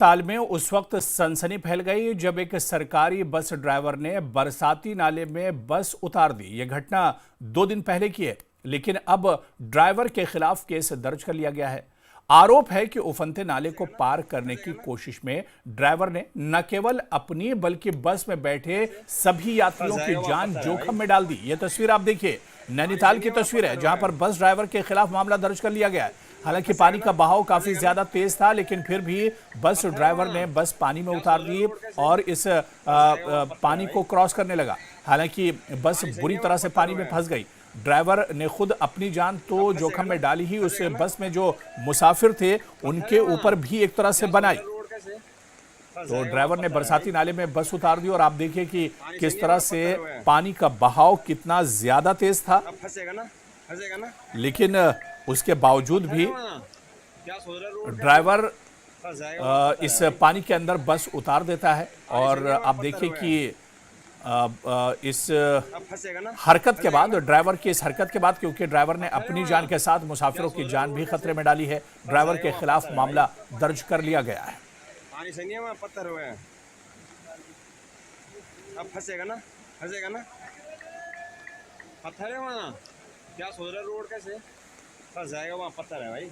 ताल में उस वक्त सनसनी फैल गई जब एक सरकारी बस ड्राइवर ने बरसाती नाले में बस उतार दी। यह घटना 2 दिन पहले की है, लेकिन अब ड्राइवर के खिलाफ केस दर्ज कर लिया गया है। आरोप है कि उफनते नाले को पार करने की कोशिश में ड्राइवर ने न केवल अपनी बल्कि बस में बैठे सभी यात्रियों की जान जोखिम में डाल दी। यह तस्वीर आप देखिए, नैनीताल की तस्वीर है जहां पर बस ड्राइवर के खिलाफ मामला दर्ज कर लिया गया है। हालांकि पानी का बहाव काफी ज्यादा तेज था, लेकिन फिर भी बस ड्राइवर ने बस पानी में उतार दी और इस पानी को क्रॉस करने लगा। हालांकि बस बुरी तरह से पानी में फंस गई। ड्राइवर ने खुद अपनी जान तो जोखिम में डाली ही, उस बस में जो मुसाफिर थे उनके ऊपर भी एक तरह से बनाई। तो ड्राइवर ने बरसाती नाले में बस उतार दी और आप देखिए कि किस तरह से पानी का बहाव कितना ज्यादा तेज था। लेकिन उसके बावजूद भी ड्राइवर इस पानी के अंदर बस उतार देता है। और आप देखिए कि इस हरकत के बाद, ड्राइवर की इस हरकत के बाद, क्योंकि ड्राइवर ने अपनी जान के साथ मुसाफिरों की जान भी खतरे में डाली है, ड्राइवर के खिलाफ मामला दर्ज कर लिया गया है। पानी सही है, वहाँ पत्थर हुए हैं। अब फंसेगा ना पत्थर है वहाँ। क्या सोच रहे रोड कैसे फंस जाएगा, वहाँ पत्थर है भाई।